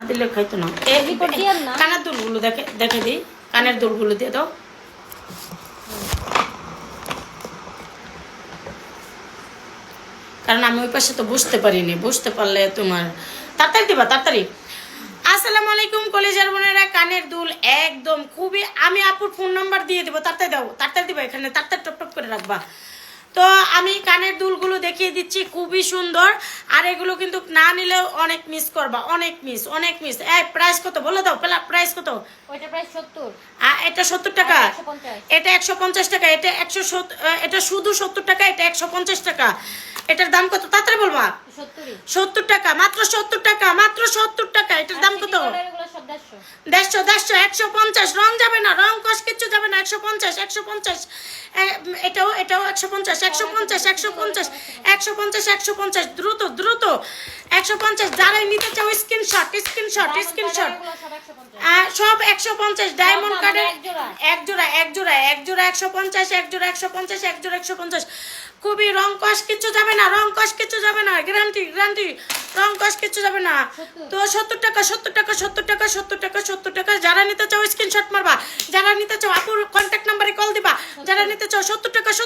দিলে খাইতো না। কানের দুলগুলো দেখে দিই, কানের দুলগুলো দিয়ে দাও। কারণ আমি ওই পাশে তো বুঝতে পারিনি, বুঝতে পারলে তোমার তাড়াতাড়ি দিবা, তাড়াতাড়ি। আসসালামু আলাইকুম কলেজের বোনেরা, কানের দুল একদম খুবই, আমি আপুর ফোন নাম্বার দিয়ে দেবো, তাড়াতাড়ি দাও, তাড়াতাড়ি দিবা, এখানে তাড়াতাড়ি টপ টপ করে রাখবা। তো আমি কানের দুলগুলো দেখিয়ে দিচ্ছি, খুবই সুন্দর। আর এগুলো কিন্তু না নিলেও অনেক মিস করবা, অনেক মিস। এই প্রাইস কত বলে দাও, প্রাইস কত? ওইটা প্রাইস 70। এটা 70 টাকা, এটা 150 টাকা, এটা 170, এটা শুধু 70 টাকা, এটা 150 টাকা। এটার দাম কত তাড়াতাড়ি বলবা? 70 টাকা, মাত্র 70 টাকা, মাত্র 70 টাকা। এটার দাম কত? 150, 150। রং যাবে না, রং কস কিচ্ছু যাবে না। 150। এটাও 150, 150। দ্রুত 150। যারাই নিতে চাও স্ক্রিনশট। সব 150। ডায়মন্ড কার্ডের এক জোড়া 150, এক জোড়া 150। খুবই রং কস কিচ্ছু যাবে না, গ্যারান্টি। রং কস কিচ্ছু যাবে না। তো 70 টাকা। যারা নিতে চাও স্ক্রিনশট মারবা, যারা নিতে চাও আপুর কন্ট্যাক্ট নাম্বারে কল দিবা। যারা নিতে চাও 70 টাকা।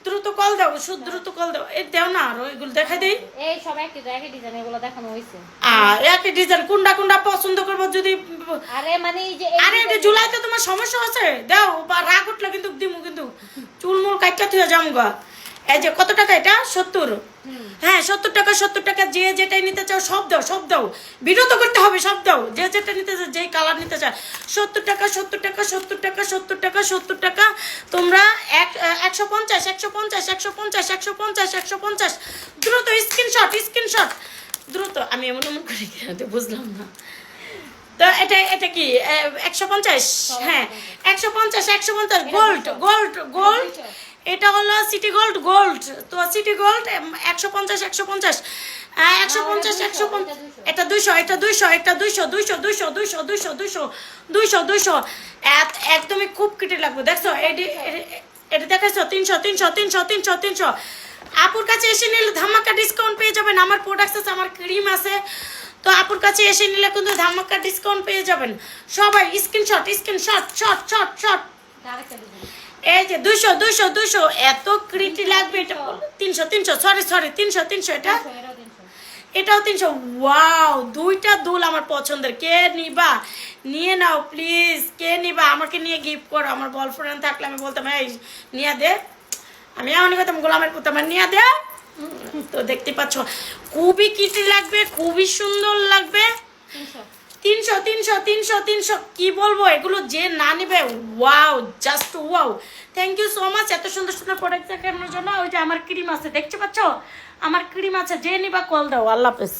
দ্রুত কল দাও, দ্রুত কল দাও। এই দাও না, আর এগুলো দেখাই দেই। এই সব একই ডিজাইন, এগুলো দেখানো হইছে। একই ডিজাইন, কোনটা পছন্দ করবো যদি। আরে মানে এই যে জুলাইতে তোমার সমস্যা আছে, দাও, বা রাগ উঠলে কিন্তু দিমু, কিন্তু চুলমুল কাটতে থুয়ে যামগা। এই যে কত টাকা এটা? 70। হ্যাঁ 70 টাকা। যে যেটাই নিতে চাও সব দাও, বিরত করতে হবে, সব দাও। যে যেটা নিতে চাও, যেই কালার নিতে চাও 70 টাকা। তোমরা 150। দ্রুত স্ক্রিনশট দ্রুত। আমি এমন করে বুঝলাম না। তো এটা কি 150? হ্যাঁ 150। গোল্ড। এটা হলো সিটি গোল্ড। তো সিটি গোল্ড 150। এটা 200। একদমই খুব কিটে লাগবে। দেখছো এটা দেখাচ্ছো 300। আপুর কাছে এসে নিলে ধামাকা ডিসকাউন্ট পেয়ে যাবেন। আমার প্রোডাক্ট আছে, আমার ক্রিম আছে। তো আপুর কাছে এসে নিলে কিন্তু ধামাকা ডিসকাউন্ট পেয়ে যাবেন। সবাই স্ক্রিনশট। এই যে 200। এত ক্রিটি লাগবে। এটা 300। সরি 300। এটাও 300। ওয়াও, দুইটা দুল আমার পছন্দের। কে নিবা নিয়ে নাও প্লিজ। কে নিবা আমাকে নিয়ে গিফট করো। আমার বয়ফ্রেন্ড থাকলে আমি বলতাম এই নিয়ে দে, আমি এমনই করতাম, গোলামের পুত আমার নিয়ে দে। তো দেখতে পাচ্ছ খুবই কিটি লাগবে, খুবই সুন্দর লাগবে। 300। কি বলবো, এগুলো যে না নিবে wow, just wow. Thank you so much এত সুন্দর প্রোডাক্ট দেখানোর জন্য। ওই যে আমার ক্রিম আছে, দেখতে পাচ্ছ আমার ক্রিম আছে, যে নিবা কল দাও। আল্লাহ হাফেজ।